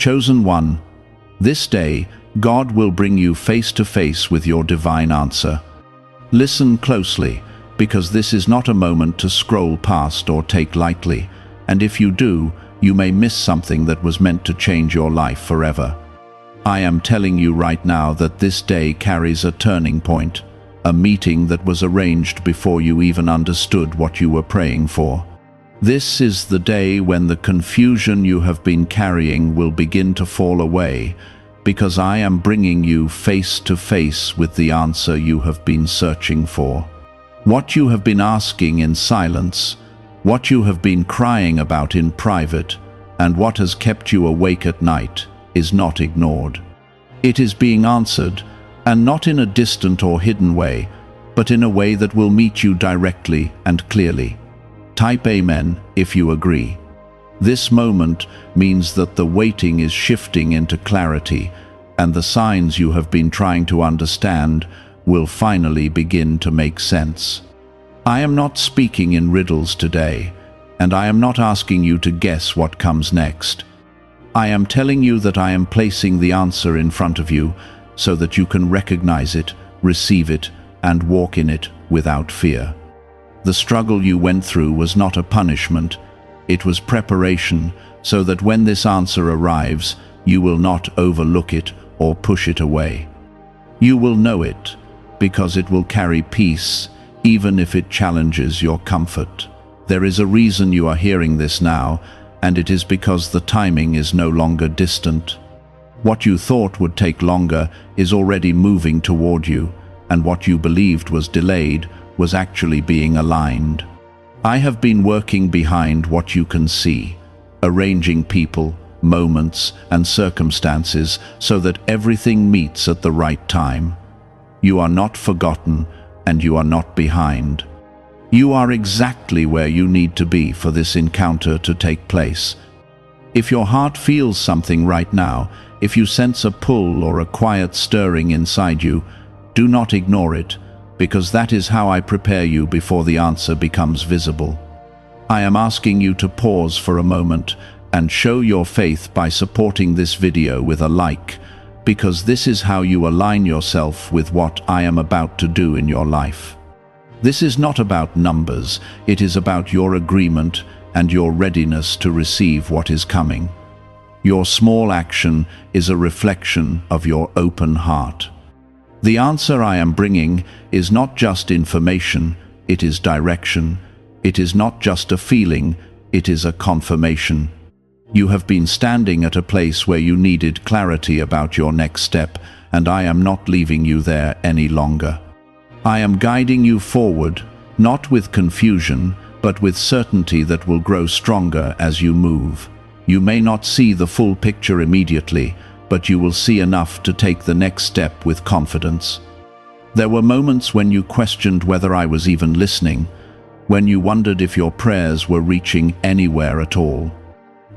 Chosen one, this day, God will bring you face to face with your divine answer. Listen closely, because this is not a moment to scroll past or take lightly, and if you do, you may miss something that was meant to change your life forever. I am telling you right now that this day carries a turning point, a meeting that was arranged before you even understood what you were praying for. This is the day when the confusion you have been carrying will begin to fall away, because I am bringing you face to face with the answer you have been searching for. What you have been asking in silence, what you have been crying about in private, and what has kept you awake at night is not ignored. It is being answered, and not in a distant or hidden way, but in a way that will meet you directly and clearly. Type Amen if you agree. This moment means that the waiting is shifting into clarity, and the signs you have been trying to understand will finally begin to make sense. I am not speaking in riddles today, and I am not asking you to guess what comes next. I am telling you that I am placing the answer in front of you so that you can recognize it, receive it, and walk in it without fear. The struggle you went through was not a punishment, it was preparation, so that when this answer arrives, you will not overlook it or push it away. You will know it, because it will carry peace, even if it challenges your comfort. There is a reason you are hearing this now, and it is because the timing is no longer distant. What you thought would take longer is already moving toward you, and what you believed was delayed was actually being aligned. I have been working behind what you can see, arranging people, moments, and circumstances so that everything meets at the right time. You are not forgotten, and you are not behind. You are exactly where you need to be for this encounter to take place. If your heart feels something right now, if you sense a pull or a quiet stirring inside you, do not ignore it, because that is how I prepare you before the answer becomes visible. I am asking you to pause for a moment and show your faith by supporting this video with a like, because this is how you align yourself with what I am about to do in your life. This is not about numbers, it is about your agreement and your readiness to receive what is coming. Your small action is a reflection of your open heart. The answer I am bringing is not just information, it is direction. It is not just a feeling, it is a confirmation. You have been standing at a place where you needed clarity about your next step, and I am not leaving you there any longer. I am guiding you forward, not with confusion, but with certainty that will grow stronger as you move. You may not see the full picture immediately, but you will see enough to take the next step with confidence. There were moments when you questioned whether I was even listening, when you wondered if your prayers were reaching anywhere at all.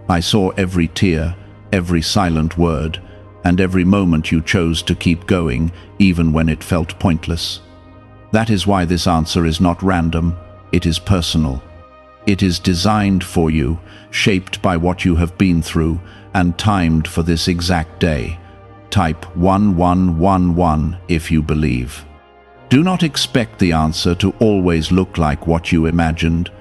I saw every tear, every silent word, and every moment you chose to keep going, even when it felt pointless. That is why this answer is not random, it is personal. It is designed for you, shaped by what you have been through, and timed for this exact day. Type 1111 if you believe. Do not expect the answer to always look like what you imagined,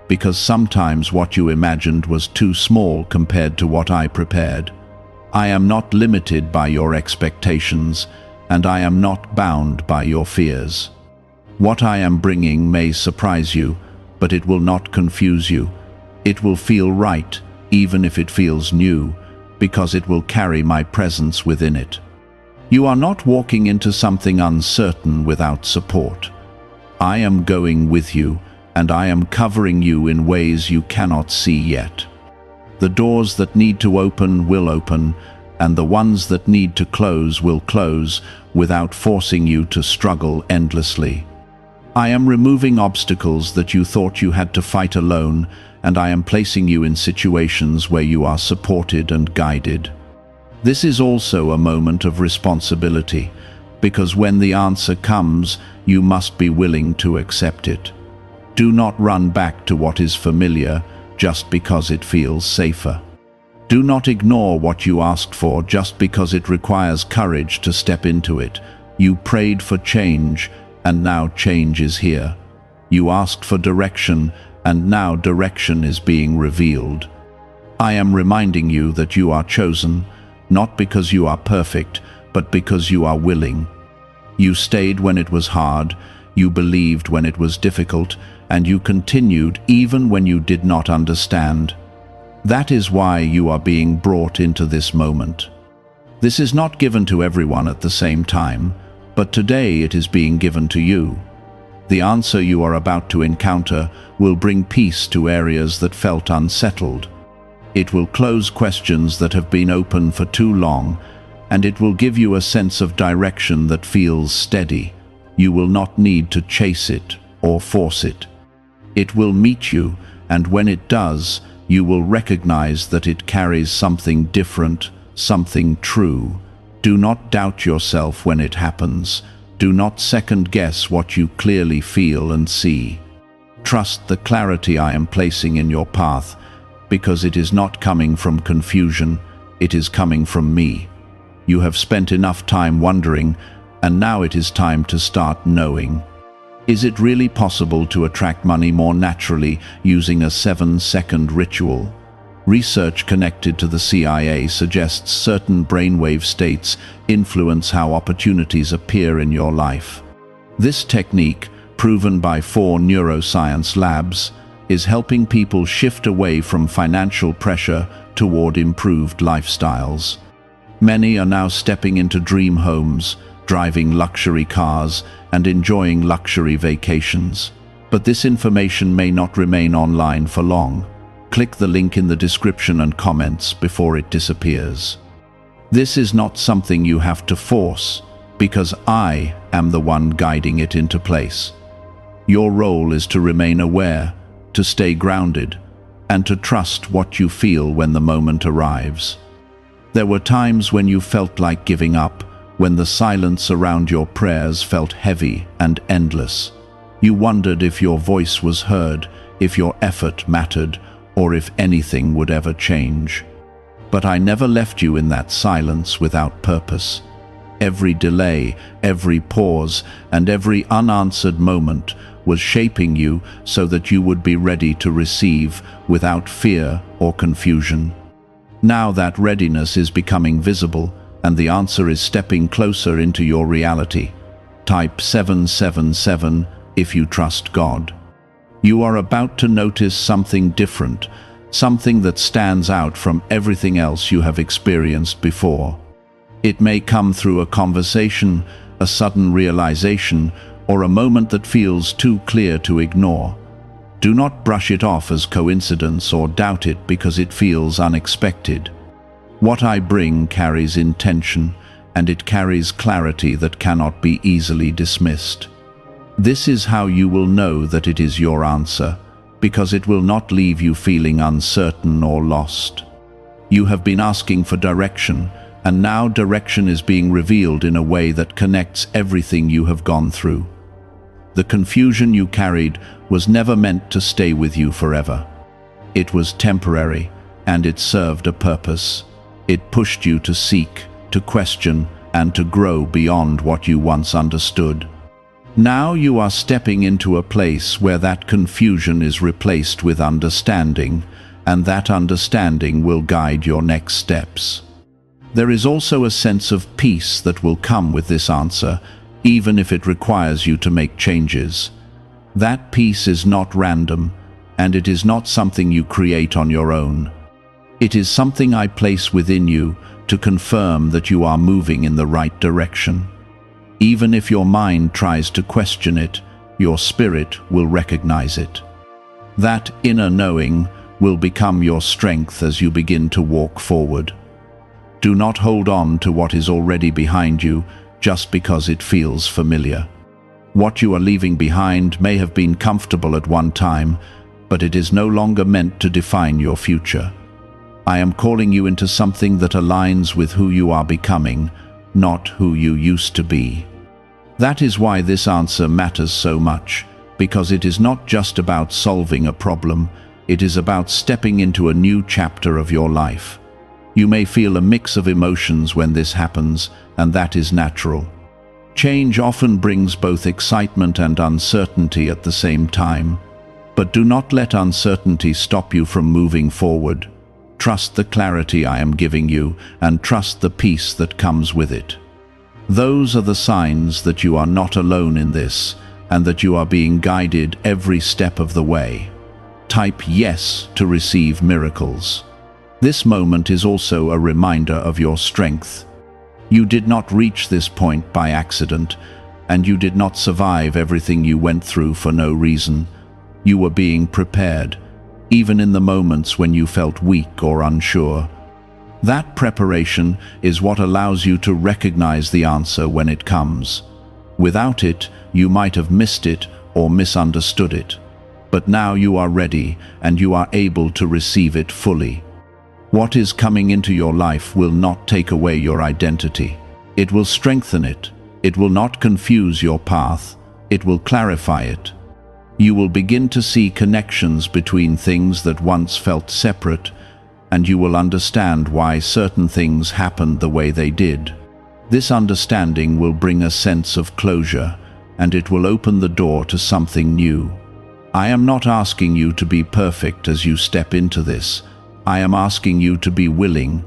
because sometimes what you imagined was too small compared to what I prepared. I am not limited by your expectations, and I am not bound by your fears. What I am bringing may surprise you, but it will not confuse you. It will feel right, even if it feels new, because it will carry my presence within it. You are not walking into something uncertain without support. I am going with you, and I am covering you in ways you cannot see yet. The doors that need to open will open, and the ones that need to close will close, without forcing you to struggle endlessly. I am removing obstacles that you thought you had to fight alone, and I am placing you in situations where you are supported and guided. This is also a moment of responsibility, because when the answer comes, you must be willing to accept it. Do not run back to what is familiar just because it feels safer. Do not ignore what you asked for just because it requires courage to step into it. You prayed for change, and now change is here. You asked for direction, and now direction is being revealed. I am reminding you that you are chosen, not because you are perfect, but because you are willing. You stayed when it was hard, you believed when it was difficult, and you continued even when you did not understand. That is why you are being brought into this moment. This is not given to everyone at the same time, but today it is being given to you. The answer you are about to encounter will bring peace to areas that felt unsettled. It will close questions that have been open for too long, and it will give you a sense of direction that feels steady. You will not need to chase it or force it. It will meet you, and when it does, you will recognize that it carries something different, something true. Do not doubt yourself when it happens. Do not second-guess what you clearly feel and see. Trust the clarity I am placing in your path, because it is not coming from confusion, it is coming from me. You have spent enough time wondering, and now it is time to start knowing. Is it really possible to attract money more naturally using a 7-second ritual? Research connected to the CIA suggests certain brainwave states influence how opportunities appear in your life. This technique, proven by 4 neuroscience labs, is helping people shift away from financial pressure toward improved lifestyles. Many are now stepping into dream homes, driving luxury cars, and enjoying luxury vacations. But this information may not remain online for long. Click the link in the description and comments before it disappears. This is not something you have to force, because I am the one guiding it into place. Your role is to remain aware, to stay grounded, and to trust what you feel when the moment arrives. There were times when you felt like giving up, when the silence around your prayers felt heavy and endless. You wondered if your voice was heard, if your effort mattered, or if anything would ever change. But I never left you in that silence without purpose. Every delay, every pause, and every unanswered moment was shaping you so that you would be ready to receive without fear or confusion. Now that readiness is becoming visible, and the answer is stepping closer into your reality. Type 777 if you trust God. You are about to notice something different, something that stands out from everything else you have experienced before. It may come through a conversation, a sudden realization, or a moment that feels too clear to ignore. Do not brush it off as coincidence or doubt it because it feels unexpected. What I bring carries intention, and it carries clarity that cannot be easily dismissed. This is how you will know that it is your answer, because it will not leave you feeling uncertain or lost. You have been asking for direction, and now direction is being revealed in a way that connects everything you have gone through. The confusion you carried was never meant to stay with you forever. It was temporary, and it served a purpose. It pushed you to seek, to question, and to grow beyond what you once understood. Now you are stepping into a place where that confusion is replaced with understanding, and that understanding will guide your next steps. There is also a sense of peace that will come with this answer, even if it requires you to make changes. That peace is not random, and it is not something you create on your own. It is something I place within you to confirm that you are moving in the right direction. Even if your mind tries to question it, your spirit will recognize it. That inner knowing will become your strength as you begin to walk forward. Do not hold on to what is already behind you just because it feels familiar. What you are leaving behind may have been comfortable at one time, but it is no longer meant to define your future. I am calling you into something that aligns with who you are becoming, not who you used to be. That is why this answer matters so much, because it is not just about solving a problem, it is about stepping into a new chapter of your life. You may feel a mix of emotions when this happens, and that is natural. Change often brings both excitement and uncertainty at the same time. But do not let uncertainty stop you from moving forward. Trust the clarity I am giving you, and trust the peace that comes with it. Those are the signs that you are not alone in this, and that you are being guided every step of the way. Type yes to receive miracles. This moment is also a reminder of your strength. You did not reach this point by accident, and you did not survive everything you went through for no reason. You were being prepared, even in the moments when you felt weak or unsure. That preparation is what allows you to recognize the answer when it comes. Without it, you might have missed it or misunderstood it. But now you are ready, and you are able to receive it fully. What is coming into your life will not take away your identity. It will strengthen it. It will not confuse your path. It will clarify it. You will begin to see connections between things that once felt separate, and you will understand why certain things happened the way they did. This understanding will bring a sense of closure, and it will open the door to something new. I am not asking you to be perfect as you step into this. I am asking you to be willing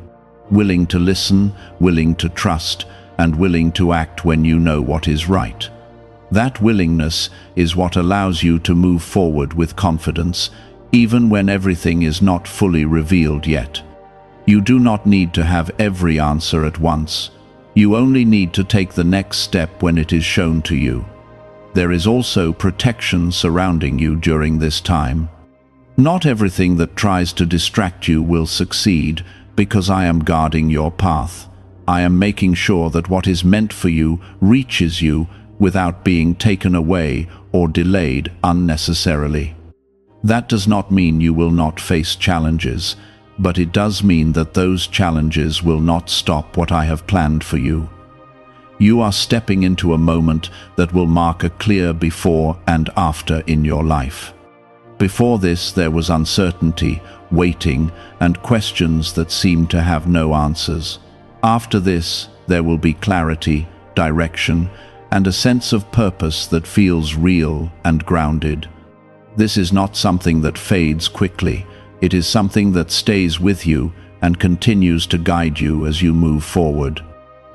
to listen, willing to trust, and willing to act when you know what is right. That willingness is what allows you to move forward with confidence, even when everything is not fully revealed yet. You do not need to have every answer at once. You only need to take the next step when it is shown to you. There is also protection surrounding you during this time. Not everything that tries to distract you will succeed, because I am guarding your path. I am making sure that what is meant for you reaches you without being taken away or delayed unnecessarily. That does not mean you will not face challenges, but it does mean that those challenges will not stop what I have planned for you. You are stepping into a moment that will mark a clear before and after in your life. Before this, there was uncertainty, waiting, and questions that seemed to have no answers. After this, there will be clarity, direction, and a sense of purpose that feels real and grounded. This is not something that fades quickly. It is something that stays with you and continues to guide you as you move forward.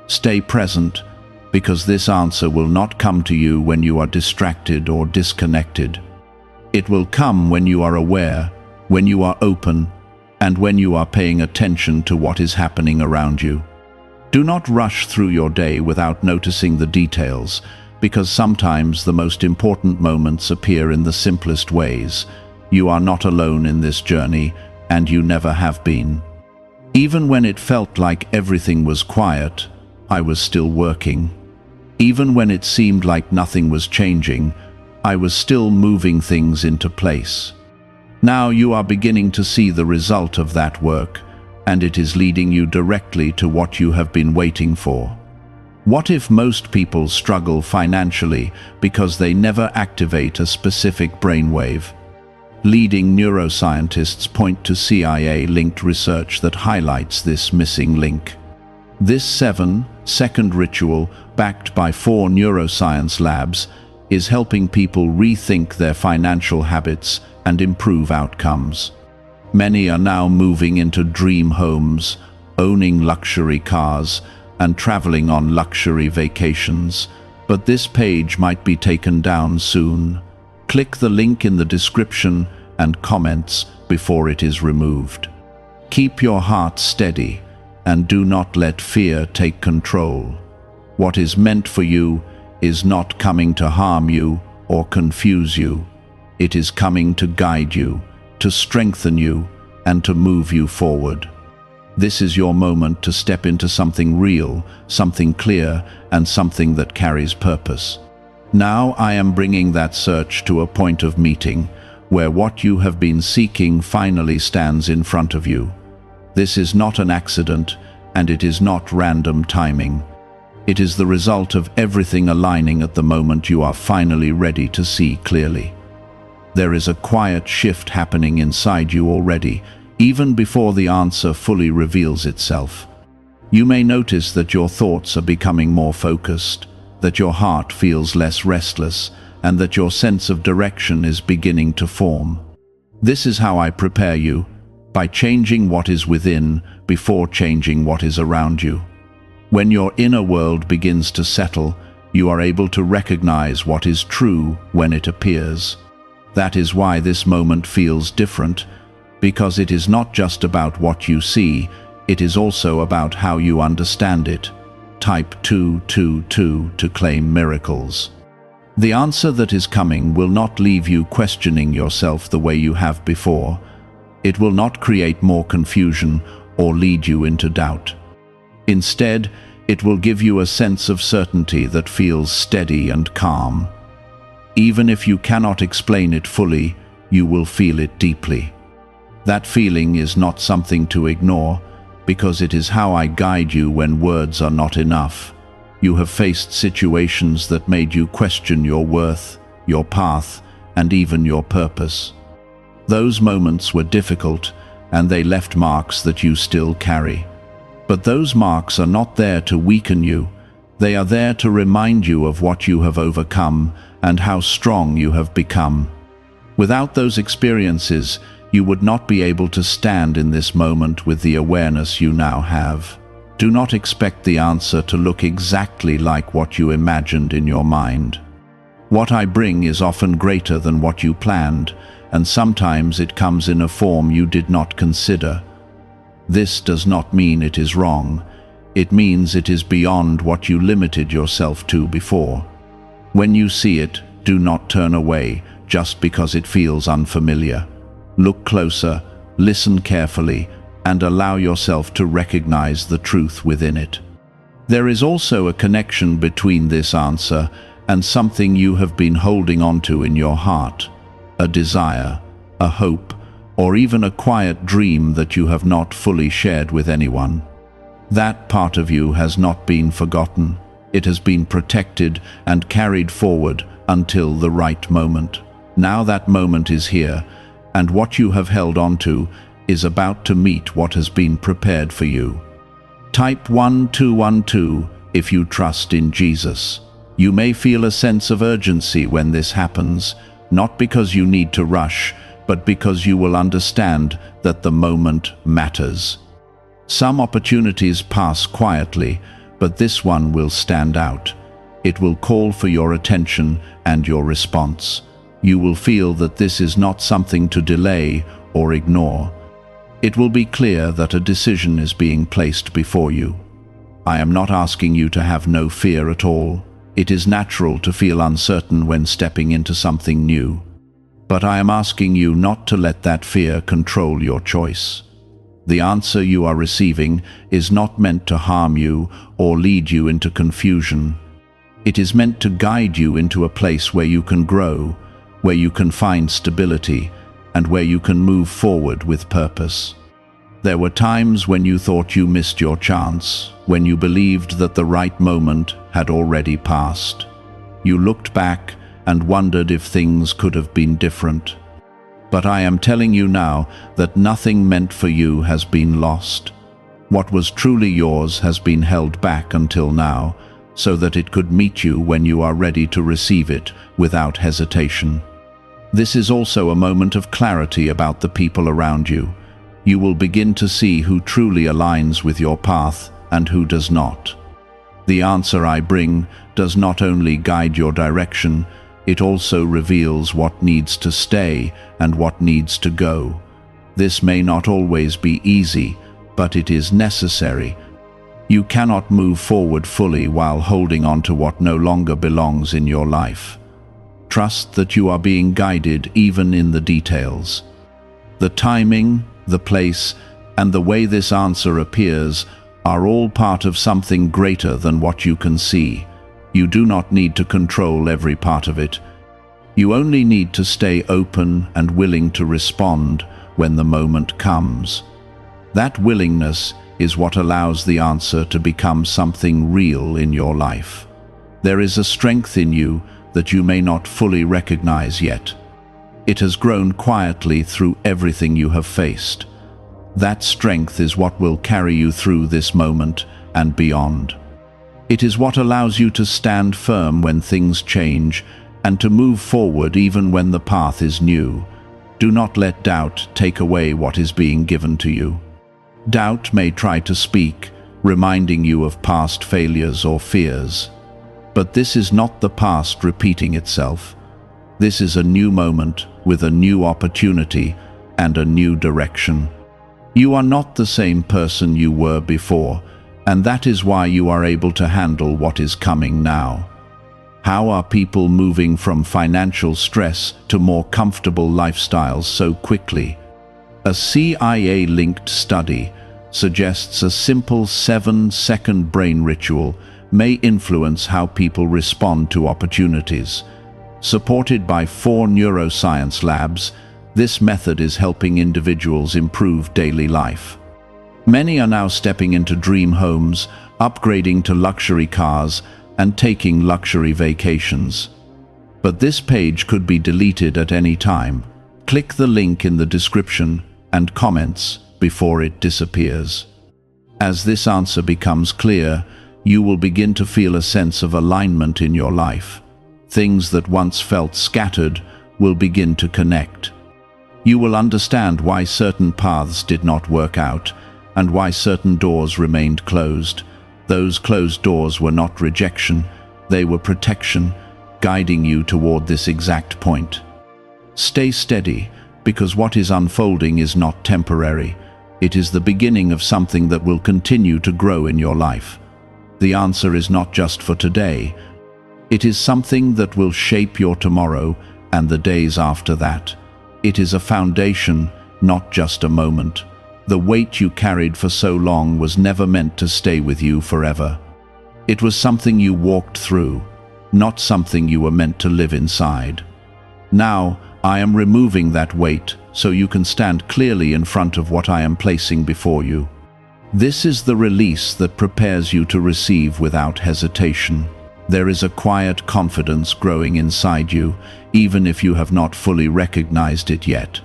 Stay present, because this answer will not come to you when you are distracted or disconnected. It will come when you are aware, when you are open, and when you are paying attention to what is happening around you. Do not rush through your day without noticing the details, because sometimes the most important moments appear in the simplest ways. You are not alone in this journey, and you never have been. Even when it felt like everything was quiet, I was still working. Even when it seemed like nothing was changing, I was still moving things into place. Now you are beginning to see the result of that work, and it is leading you directly to what you have been waiting for. What if most people struggle financially because they never activate a specific brainwave? Leading neuroscientists point to CIA-linked research that highlights this missing link. This 7-second ritual, backed by 4 neuroscience labs, is helping people rethink their financial habits and improve outcomes. Many are now moving into dream homes, owning luxury cars, and traveling on luxury vacations. But this page might be taken down soon. Click the link in the description and comments before it is removed. Keep your heart steady and do not let fear take control. What is meant for you is not coming to harm you or confuse you. It is coming to guide you, to strengthen you, and to move you forward. This is your moment to step into something real, something clear, and something that carries purpose. Now I am bringing that search to a point of meeting, where what you have been seeking finally stands in front of you. This is not an accident, and it is not random timing. It is the result of everything aligning at the moment you are finally ready to see clearly. There is a quiet shift happening inside you already, even before the answer fully reveals itself. You may notice that your thoughts are becoming more focused, that your heart feels less restless, and that your sense of direction is beginning to form. This is how I prepare you, by changing what is within before changing what is around you. When your inner world begins to settle, you are able to recognize what is true when it appears. That is why this moment feels different, because it is not just about what you see, it is also about how you understand it. Type 222 to claim miracles. The answer that is coming will not leave you questioning yourself the way you have before. It will not create more confusion or lead you into doubt. Instead, it will give you a sense of certainty that feels steady and calm. Even if you cannot explain it fully, you will feel it deeply. That feeling is not something to ignore, because it is how I guide you when words are not enough. You have faced situations that made you question your worth, your path, and even your purpose. Those moments were difficult, and they left marks that you still carry. But those marks are not there to weaken you. They are there to remind you of what you have overcome and how strong you have become. Without those experiences, you would not be able to stand in this moment with the awareness you now have. Do not expect the answer to look exactly like what you imagined in your mind. What I bring is often greater than what you planned, and sometimes it comes in a form you did not consider. This does not mean it is wrong. It means it is beyond what you limited yourself to before. When you see it, do not turn away just because it feels unfamiliar. Look closer, listen carefully, and allow yourself to recognize the truth within it. There is also a connection between this answer and something you have been holding onto in your heart, a desire, a hope, or even a quiet dream that you have not fully shared with anyone. That part of you has not been forgotten. It has been protected and carried forward until the right moment. Now that moment is here, and what you have held onto is about to meet what has been prepared for you. Type 1212 if you trust in Jesus. You may feel a sense of urgency when this happens, not because you need to rush, but because you will understand that the moment matters. Some opportunities pass quietly, but this one will stand out. It will call for your attention and your response. You will feel that this is not something to delay or ignore. It will be clear that a decision is being placed before you. I am not asking you to have no fear at all. It is natural to feel uncertain when stepping into something new. But I am asking you not to let that fear control your choice. The answer you are receiving is not meant to harm you or lead you into confusion. It is meant to guide you into a place where you can grow, where you can find stability, and where you can move forward with purpose. There were times when you thought you missed your chance, when you believed that the right moment had already passed. You looked back and wondered if things could have been different. But I am telling you now that nothing meant for you has been lost. What was truly yours has been held back until now, so that it could meet you when you are ready to receive it without hesitation. This is also a moment of clarity about the people around you. You will begin to see who truly aligns with your path and who does not. The answer I bring does not only guide your direction, it also reveals what needs to stay and what needs to go. This may not always be easy, but it is necessary. You cannot move forward fully while holding on to what no longer belongs in your life. Trust that you are being guided even in the details. The timing, the place, and the way this answer appears are all part of something greater than what you can see. You do not need to control every part of it. You only need to stay open and willing to respond when the moment comes. That willingness is what allows the answer to become something real in your life. There is a strength in you that you may not fully recognize yet. It has grown quietly through everything you have faced. That strength is what will carry you through this moment and beyond. It is what allows you to stand firm when things change and to move forward even when the path is new. Do not let doubt take away what is being given to you. Doubt may try to speak, reminding you of past failures or fears. But this is not the past repeating itself. This is a new moment with a new opportunity and a new direction. You are not the same person you were before, and that is why you are able to handle what is coming now. How are people moving from financial stress to more comfortable lifestyles so quickly? A CIA-linked study suggests a simple 7-second brain ritual may influence how people respond to opportunities. Supported by 4 neuroscience labs, this method is helping individuals improve daily life. Many are now stepping into dream homes, upgrading to luxury cars, and taking luxury vacations. But this page could be deleted at any time. Click the link in the description and comments before it disappears. As this answer becomes clear, you will begin to feel a sense of alignment in your life. Things that once felt scattered will begin to connect. You will understand why certain paths did not work out and why certain doors remained closed. Those closed doors were not rejection, they were protection, guiding you toward this exact point. Stay steady, because what is unfolding is not temporary. It is the beginning of something that will continue to grow in your life. The answer is not just for today. It is something that will shape your tomorrow and the days after that. It is a foundation, not just a moment. The weight you carried for so long was never meant to stay with you forever. It was something you walked through, not something you were meant to live inside. Now, I am removing that weight so you can stand clearly in front of what I am placing before you. This is the release that prepares you to receive without hesitation. There is a quiet confidence growing inside you, even if you have not fully recognized it yet.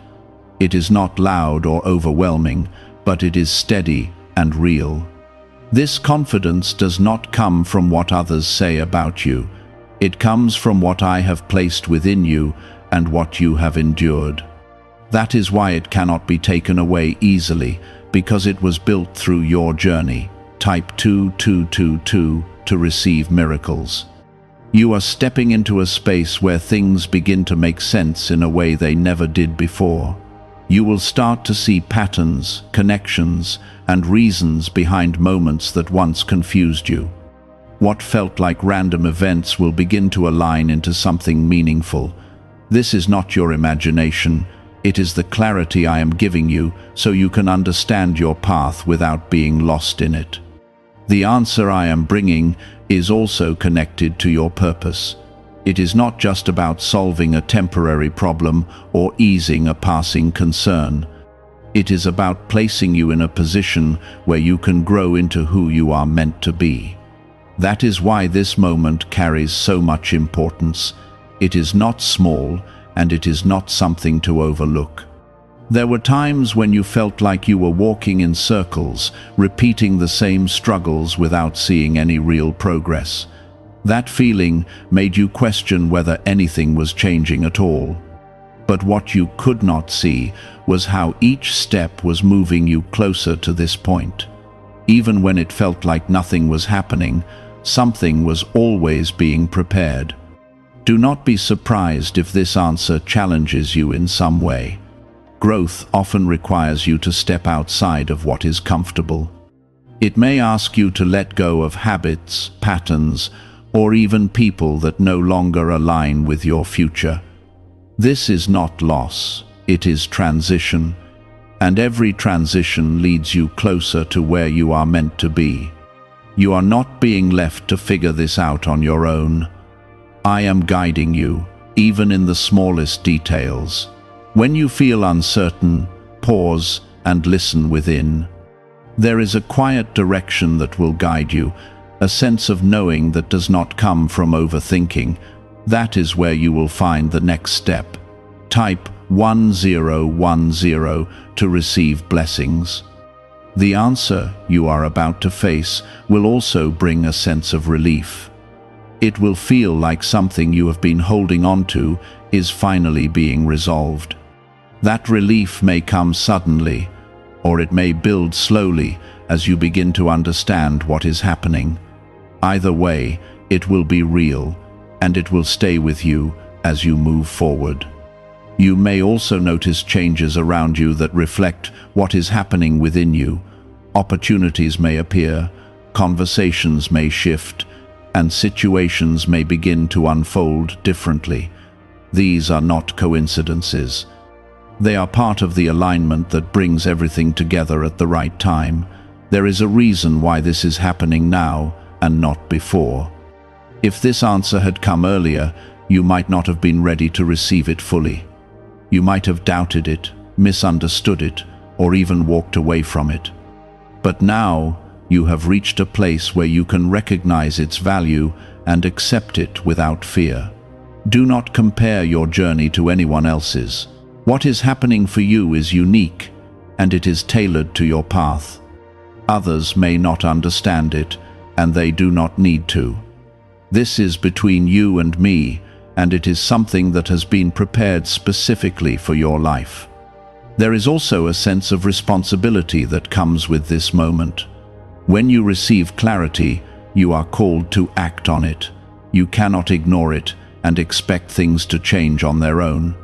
It is not loud or overwhelming, but it is steady and real. This confidence does not come from what others say about you. It comes from what I have placed within you and what you have endured. That is why it cannot be taken away easily, because it was built through your journey. Type 2222 to receive miracles. You are stepping into a space where things begin to make sense in a way they never did before. You will start to see patterns, connections, and reasons behind moments that once confused you. What felt like random events will begin to align into something meaningful. This is not your imagination. It is the clarity I am giving you so you can understand your path without being lost in it. The answer I am bringing is also connected to your purpose. It is not just about solving a temporary problem or easing a passing concern. It is about placing you in a position where you can grow into who you are meant to be. That is why this moment carries so much importance. It is not small, and it is not something to overlook. There were times when you felt like you were walking in circles, repeating the same struggles without seeing any real progress. That feeling made you question whether anything was changing at all. But what you could not see was how each step was moving you closer to this point. Even when it felt like nothing was happening, something was always being prepared. Do not be surprised if this answer challenges you in some way. Growth often requires you to step outside of what is comfortable. It may ask you to let go of habits, patterns, or even people that no longer align with your future. This is not loss, it is transition, and every transition leads you closer to where you are meant to be. You are not being left to figure this out on your own. I am guiding you, even in the smallest details. When you feel uncertain, pause and listen within. There is a quiet direction that will guide you, a sense of knowing that does not come from overthinking. That is where you will find the next step. Type 1010 to receive blessings. The answer you are about to face will also bring a sense of relief. It will feel like something you have been holding on to is finally being resolved. That relief may come suddenly, or it may build slowly as you begin to understand what is happening. Either way, it will be real, and it will stay with you as you move forward. You may also notice changes around you that reflect what is happening within you. Opportunities may appear, conversations may shift, and situations may begin to unfold differently. These are not coincidences. They are part of the alignment that brings everything together at the right time. There is a reason why this is happening now and not before. If this answer had come earlier, you might not have been ready to receive it fully. You might have doubted it, misunderstood it, or even walked away from it. But now, you have reached a place where you can recognize its value and accept it without fear. Do not compare your journey to anyone else's. What is happening for you is unique, and it is tailored to your path. Others may not understand it, and they do not need to. This is between you and me, and it is something that has been prepared specifically for your life. There is also a sense of responsibility that comes with this moment. When you receive clarity, you are called to act on it. You cannot ignore it and expect things to change on their own.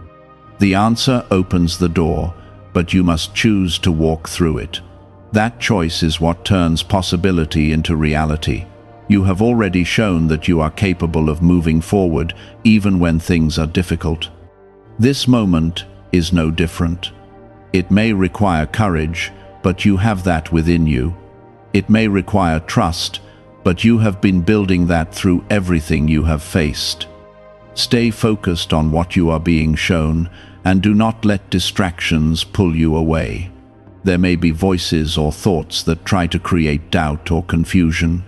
The answer opens the door, but you must choose to walk through it. That choice is what turns possibility into reality. You have already shown that you are capable of moving forward even when things are difficult. This moment is no different. It may require courage, but you have that within you. It may require trust, but you have been building that through everything you have faced. Stay focused on what you are being shown, and do not let distractions pull you away. There may be voices or thoughts that try to create doubt or confusion.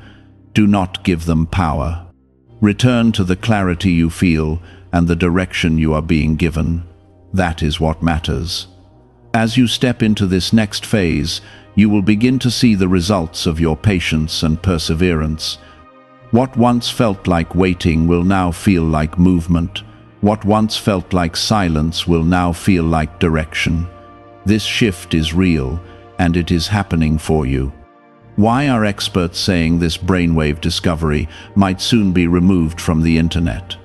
Do not give them power. Return to the clarity you feel and the direction you are being given. That is what matters. As you step into this next phase, you will begin to see the results of your patience and perseverance. What once felt like waiting will now feel like movement. What once felt like silence will now feel like direction. This shift is real, and it is happening for you. Why are experts saying this brainwave discovery might soon be removed from the internet?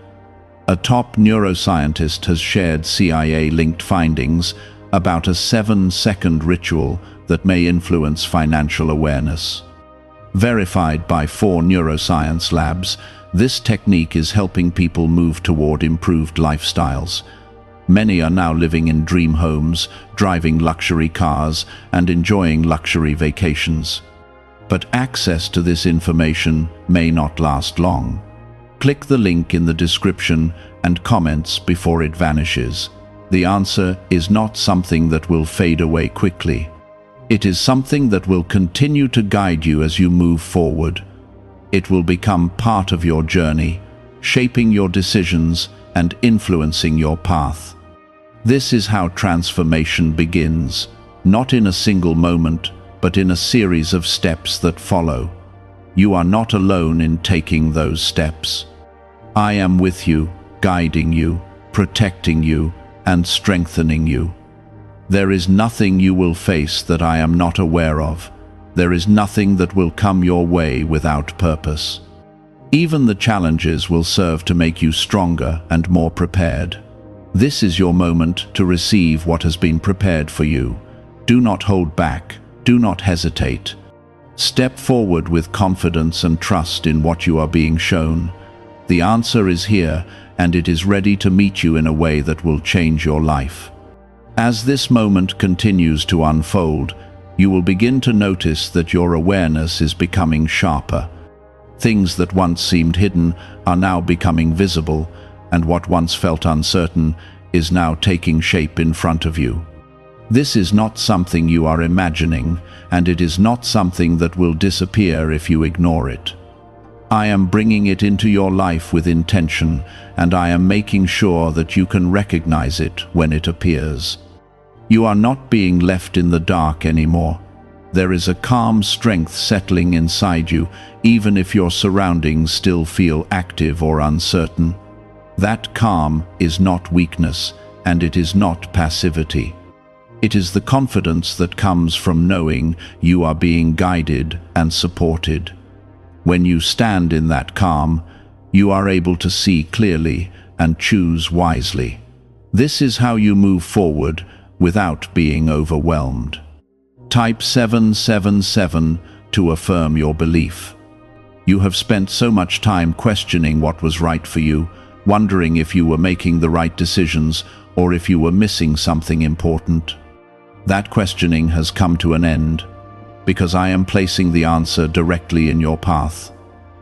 A top neuroscientist has shared CIA-linked findings about a 7-second ritual that may influence financial awareness. Verified by 4 neuroscience labs, this technique is helping people move toward improved lifestyles. Many are now living in dream homes, driving luxury cars, and enjoying luxury vacations. But access to this information may not last long. Click the link in the description and comments before it vanishes. The answer is not something that will fade away quickly. It is something that will continue to guide you as you move forward. It will become part of your journey, shaping your decisions and influencing your path. This is how transformation begins, not in a single moment, but in a series of steps that follow. You are not alone in taking those steps. I am with you, guiding you, protecting you, and strengthening you. There is nothing you will face that I am not aware of. There is nothing that will come your way without purpose. Even the challenges will serve to make you stronger and more prepared. This is your moment to receive what has been prepared for you. Do not hold back. Do not hesitate. Step forward with confidence and trust in what you are being shown. The answer is here, and it is ready to meet you in a way that will change your life. As this moment continues to unfold, you will begin to notice that your awareness is becoming sharper. Things that once seemed hidden are now becoming visible, and what once felt uncertain is now taking shape in front of you. This is not something you are imagining, and it is not something that will disappear if you ignore it. I am bringing it into your life with intention, and I am making sure that you can recognize it when it appears. You are not being left in the dark anymore. There is a calm strength settling inside you, even if your surroundings still feel active or uncertain. That calm is not weakness, and it is not passivity. It is the confidence that comes from knowing you are being guided and supported. When you stand in that calm, you are able to see clearly and choose wisely. This is how you move forward without being overwhelmed. Type 777 to affirm your belief. You have spent so much time questioning what was right for you, wondering if you were making the right decisions or if you were missing something important. That questioning has come to an end, because I am placing the answer directly in your path.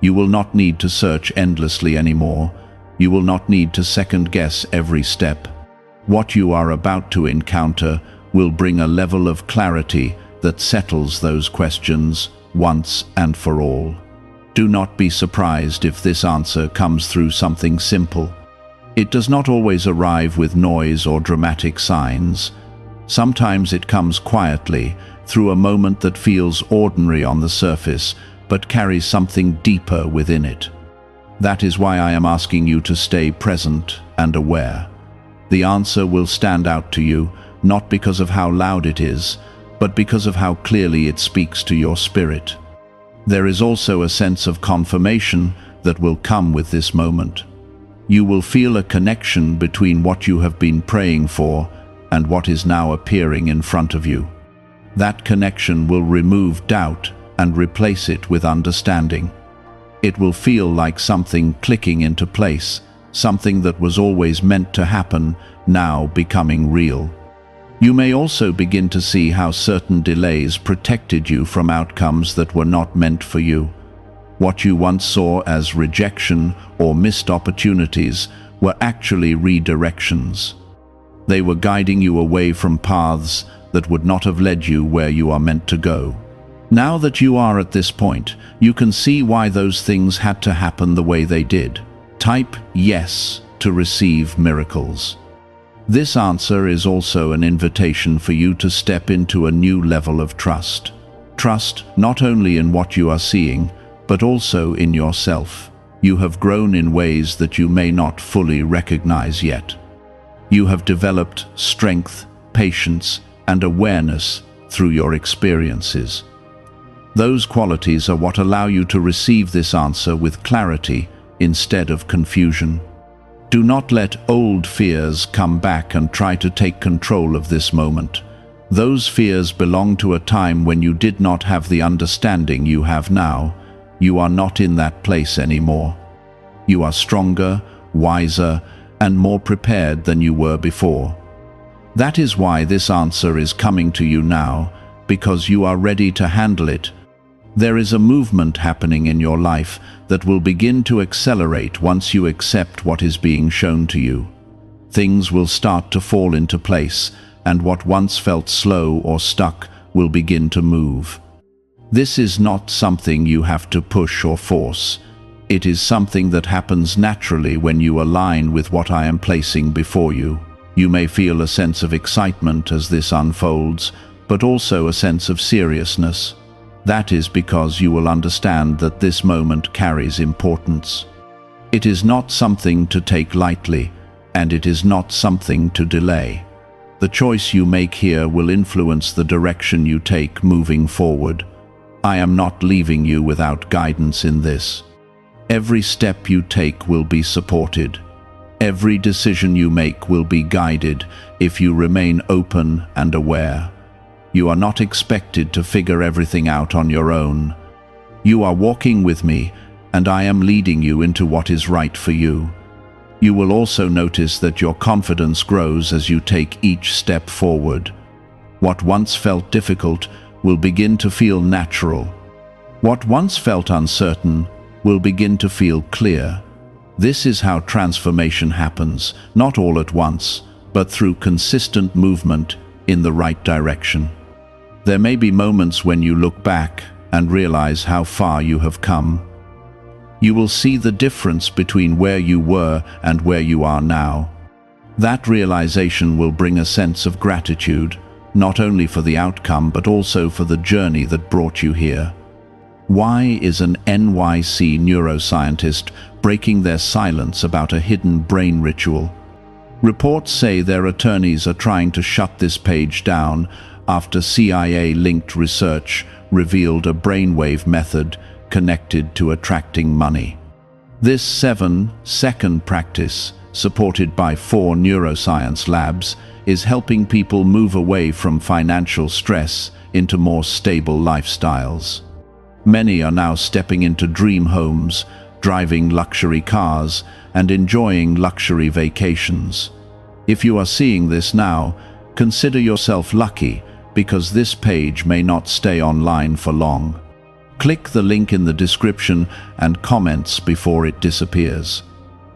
You will not need to search endlessly anymore. You will not need to second-guess every step. What you are about to encounter will bring a level of clarity that settles those questions once and for all. Do not be surprised if this answer comes through something simple. It does not always arrive with noise or dramatic signs. Sometimes it comes quietly, through a moment that feels ordinary on the surface, but carries something deeper within it. That is why I am asking you to stay present and aware. The answer will stand out to you, not because of how loud it is, but because of how clearly it speaks to your spirit. There is also a sense of confirmation that will come with this moment. You will feel a connection between what you have been praying for and what is now appearing in front of you. That connection will remove doubt and replace it with understanding. It will feel like something clicking into place, something that was always meant to happen, now becoming real. You may also begin to see how certain delays protected you from outcomes that were not meant for you. What you once saw as rejection or missed opportunities were actually redirections. They were guiding you away from paths that would not have led you where you are meant to go. Now that you are at this point, you can see why those things had to happen the way they did. Type yes to receive miracles. This answer is also an invitation for you to step into a new level of trust. Trust not only in what you are seeing, but also in yourself. You have grown in ways that you may not fully recognize yet. You have developed strength, patience, and awareness through your experiences. Those qualities are what allow you to receive this answer with clarity instead of confusion. Do not let old fears come back and try to take control of this moment. Those fears belong to a time when you did not have the understanding you have now. You are not in that place anymore. You are stronger, wiser, and more prepared than you were before. That is why this answer is coming to you now, because you are ready to handle it. There is a movement happening in your life that will begin to accelerate once you accept what is being shown to you. Things will start to fall into place, and what once felt slow or stuck will begin to move. This is not something you have to push or force. It is something that happens naturally when you align with what I am placing before you. You may feel a sense of excitement as this unfolds, but also a sense of seriousness. That is because you will understand that this moment carries importance. It is not something to take lightly, and it is not something to delay. The choice you make here will influence the direction you take moving forward. I am not leaving you without guidance in this. Every step you take will be supported. Every decision you make will be guided if you remain open and aware. You are not expected to figure everything out on your own. You are walking with me, and I am leading you into what is right for you. You will also notice that your confidence grows as you take each step forward. What once felt difficult will begin to feel natural. What once felt uncertain will begin to feel clear. This is how transformation happens, not all at once, but through consistent movement in the right direction. There may be moments when you look back and realize how far you have come. You will see the difference between where you were and where you are now. That realization will bring a sense of gratitude, not only for the outcome but also for the journey that brought you here. Why is an NYC neuroscientist breaking their silence about a hidden brain ritual? Reports say their attorneys are trying to shut this page down after CIA-linked research revealed a brainwave method connected to attracting money. This 7-second practice, supported by 4 neuroscience labs, is helping people move away from financial stress into more stable lifestyles. Many are now stepping into dream homes, driving luxury cars, and enjoying luxury vacations. If you are seeing this now, consider yourself lucky, because this page may not stay online for long. Click the link in the description and comments before it disappears.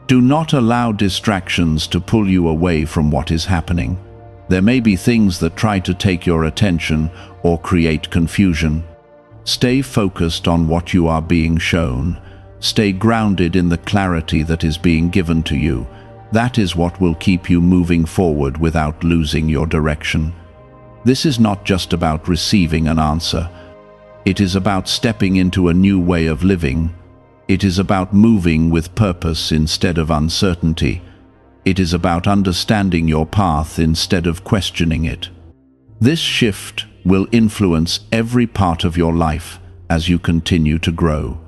Do not allow distractions to pull you away from what is happening. There may be things that try to take your attention or create confusion. Stay focused on what you are being shown. Stay grounded in the clarity that is being given to you. That is what will keep you moving forward without losing your direction. This is not just about receiving an answer. It is about stepping into a new way of living. It is about moving with purpose instead of uncertainty. It is about understanding your path instead of questioning it. This shift will influence every part of your life as you continue to grow.